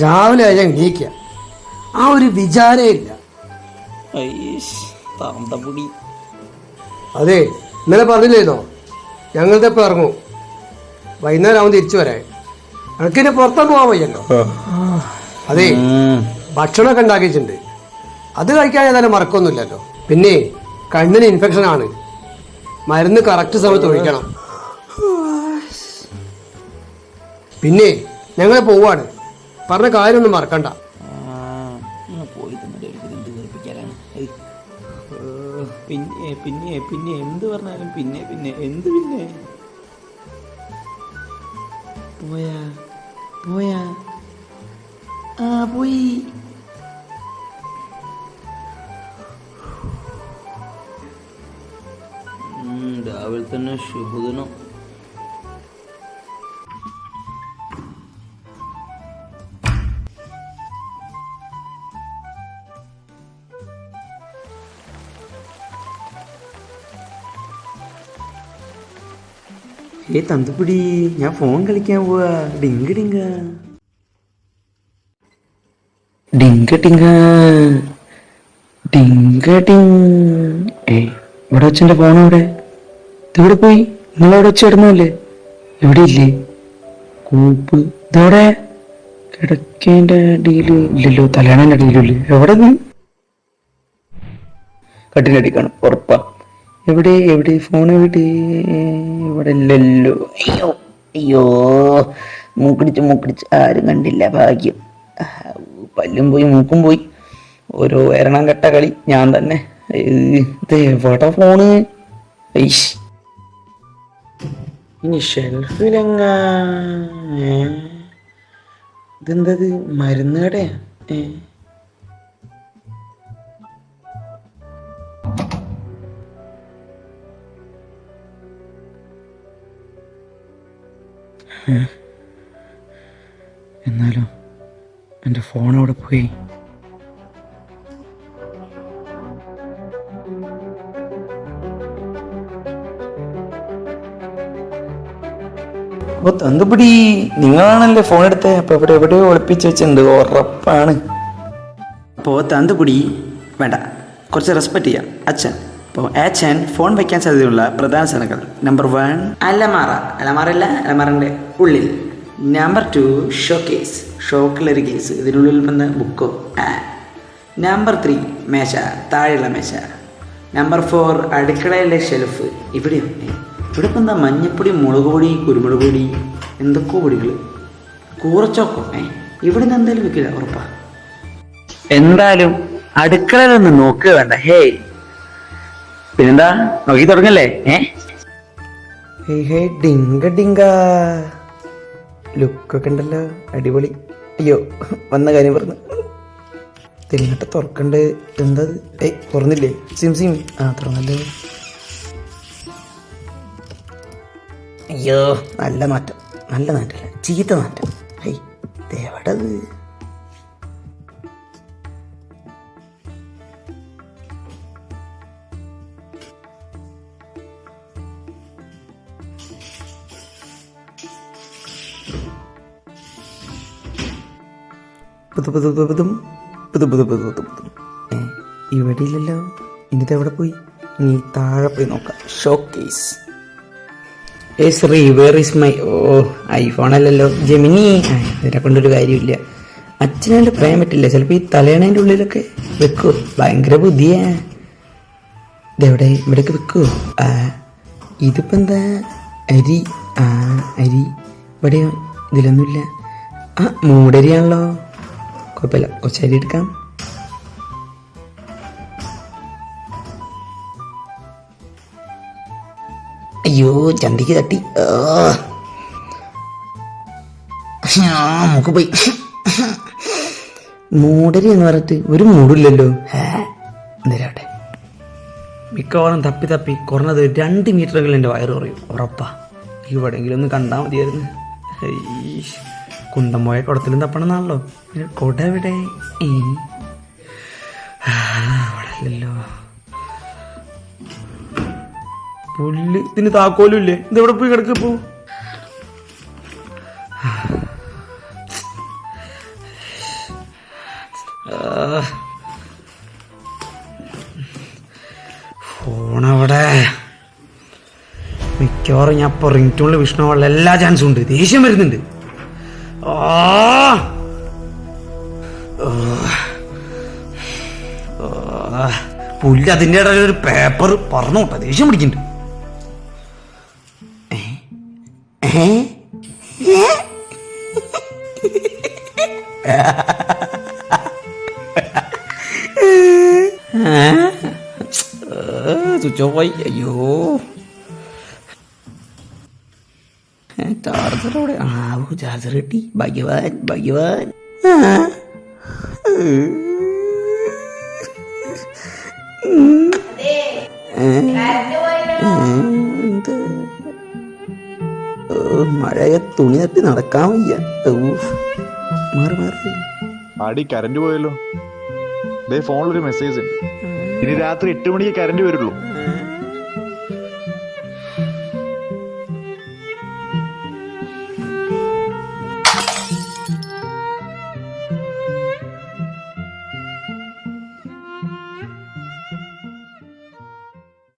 രാവിലെ ഞാൻ എണീക്കുക ആ ഒരു വിചാരേ ഇല്ല. അതെ, ഇന്നലെ പറഞ്ഞില്ലേന്നോ ഞങ്ങളുടെ ഇപ്പം ഇറങ്ങും, വൈകുന്നേരം ആവും തിരിച്ചു വരാൻ. എനിക്കിനി പുറത്തോട്ട് പോകാൻ വയ്യല്ലോ. അതെ, ഭക്ഷണമൊക്കെ ഉണ്ടാക്കിയിട്ടുണ്ട്, അത് കഴിക്കാൻ ഏതായാലും മറക്കൊന്നുമില്ലല്ലോ. പിന്നെ കണ്ണിന് ഇൻഫെക്ഷൻ ആണ്, മരുന്ന് കറക്റ്റ് സമയത്ത് ഒഴിക്കണം. പിന്നെ ഞങ്ങൾ പോവാണ്, പറഞ്ഞ കാര്യമൊന്നും മറക്കണ്ട. പിന്നെ എന്ത് പറഞ്ഞാലും പിന്നെ പോയാ പോയി. രാവിലെ തന്നെ ശുഭദിനം. തന്തുപിടി, ഞാൻ ഫോൺ കളിക്കാൻ പോവാ. ഡിങ്ക ഡിങ്ക ഡിങ്ക ഡിങ്ക ഡിങ്ക ഡിങ്. ഇവിടെ വെച്ചെന്റെ ഫോൺ എവിടെ? ഇതെവിടെ പോയി? നിങ്ങളെവിടെ വെച്ച് കിടന്നല്ലേ? എവിടെ ഇല്ലേ കൂപ്പ്? ഇതെവിടെ? കിടക്കേന്റെ അടിയില് ഇല്ലല്ലോ, തലേണന്റെ അടിയിലില്ലേ? എവിടെ നീ? കട്ടിന്റെ അടി കാണും ഉറപ്പാ. എവിടെ എവിടെ ഫോൺ എവിടെ? ഇവിടെ ഇല്ലല്ലോ. അയ്യോ അയ്യോ, മൂക്കിടിച്ച് ആരും കണ്ടില്ല, ഭാഗ്യം. പല്ലും പോയി മൂക്കും പോയി, ഓരോ എരണം കെട്ട കളി ഞാൻ തന്നെ. എവിടെ ഫോണ്? ഇനി ഷെൽഫിലെങ്ങ? ഇതെന്തത്, മരുന്ന് കടയാ? എന്നാലും എൻ്റെ ഫോൺ അവിടെ പോയി. അപ്പോൾ തന്തുപിടി, നിങ്ങളാണല്ലേ ഫോൺ എടുത്തേ? അപ്പോൾ എവിടെയോ ഒളിപ്പിച്ച് വെച്ചിട്ടുണ്ട് ഉറപ്പാണ്. അപ്പോൾ തന്തുപിടി വേണ്ട, കുറച്ച് റെസ്പെക്റ്റ് ചെയ്യാം അച്ഛൻ. അപ്പോൾ അച്ഛൻ ഫോൺ വയ്ക്കാൻ സാധ്യതയുള്ള പ്രധാന സാധനങ്ങൾ: നമ്പർ 1 അലമാറൻ്റെ ഉള്ളിൽ. നമ്പർ 2 ഷോക്കേസ്, ഷോക്കിലൊരു കേസ്, ഇതിനുള്ളിൽ വന്ന ബുക്കോ. നമ്പർ 3 മേശ, താഴെയുള്ള മേശ. നമ്പർ 4 അടുക്കളയിലെ ഷെൽഫ്. ഇവിടെ ഇപ്പം എന്താ മഞ്ഞപ്പൊടി, മുളക് പൊടി, കുരുമുളക് പൊടി, എന്തൊക്കെയോ പൊടികൾ, കൂറച്ചോക്കോ. ഇവിടെ നിന്ന് എന്തായാലും വെക്കില്ല ഉറപ്പാ. എന്തായാലും അടുക്കളയിലൊന്ന് നോക്കുക വേണ്ട. ഹേയ്, പിന്നെന്താ, നോക്കി തുടങ്ങല്ലേ? ഡിങ്ക ഡിങ്ക, ലുക്കൊക്കെ ഉണ്ടല്ലോ, അടിപൊളി. അയ്യോ, വന്ന കാര്യം പറഞ്ഞു. തെങ്ങട്ട് തുറക്കണ്ട്. എന്താ തുറന്നില്ലേ? സിം തുറന്നല്ലേ. അയ്യോ, നല്ല നാറ്റല്ല, ചീത്ത നാറ്റം. ഇതെവിടത്? ഇവിടെ ഇല്ലല്ലോ. ഇനിത് എവിടെ പോയി? നീ താഴെ പോയി നോക്കാം. Showcase. Shri, where is my iPhone അല്ലല്ലോ, ജെമിനി. ഇതിനെ കൊണ്ടൊരു കാര്യമില്ല. അച്ഛനെ പറയാൻ പറ്റില്ല, ചിലപ്പോൾ ഈ തലേണേൻ്റെ ഉള്ളിലൊക്കെ വെക്കുമോ? ഭയങ്കര ബുദ്ധിയാ. ഇതെവിടെ? ഇവിടെയൊക്കെ വെക്കുമോ? ഇതിപ്പോൾ എന്താ? അരി. അരി ഇവിടെയോ? ഇതിലൊന്നുമില്ല. മൂടരിയാണല്ലോ. കുഴപ്പമില്ല, കുറച്ചരി എടുക്കാം. അയ്യോ, ചന്തിക്ക് തട്ടി. മൂക്ക് പോയി. മൂടരി എന്ന് പറഞ്ഞിട്ട് ഒരു മൂടില്ലല്ലോ. എന്തേരാട്ടെ, മിക്കവാറും തപ്പി കുറഞ്ഞത് 2 മീറ്ററെങ്കിലും എൻ്റെ വയറ് കുറയും ഉറപ്പാ. ഇവിടെയെങ്കിലും ഒന്ന് കണ്ടാൽ മതിയായിരുന്നു. കുന്തം പോയ കുടത്തിലും തപ്പണമെന്നാണല്ലോ. കുട എവിടെ? അവിടെ ഇല്ലല്ലോ. പുല്ല്, ഇതിന് താക്കോലും ഇല്ലേ? ഇതെവിടെ പോയി കിടക്കപ്പോ? ഫോണവിടെ. മിക്കവാറും ഞാൻ ഇപ്പോൾ റിംഗ് ടൂണിൽ വിഷ്ണുവുള്ള എല്ലാ ചാൻസും ഉണ്ട്. ദേഷ്യം വരുന്നുണ്ട്. പുല്ല് അതിൻ്റെ ഇടയിൽ ഒരു പേപ്പർ പറഞ്ഞു കേട്ടോ. ദേഷ്യം പിടിക്കുന്നുണ്ട്. സ്വിച്ച് ഓഫ് ആയി. അയ്യോ, ചാർജർ അവിടെ. ചാർജർ കിട്ടി. ഭാഗ്യവാൻ ഭാഗ്യവാൻ. മഴയെ തുണി തട്ടി നടക്കാൻ വയ്യ. മാറി മാറി. ആടി കറണ്ട് പോയല്ലോ. ഫോണിലൊരു മെസ്സേജ് ഉണ്ട്. ഇനി രാത്രി 8 മണിക്ക് കറണ്ട് വരുള്ളൂ.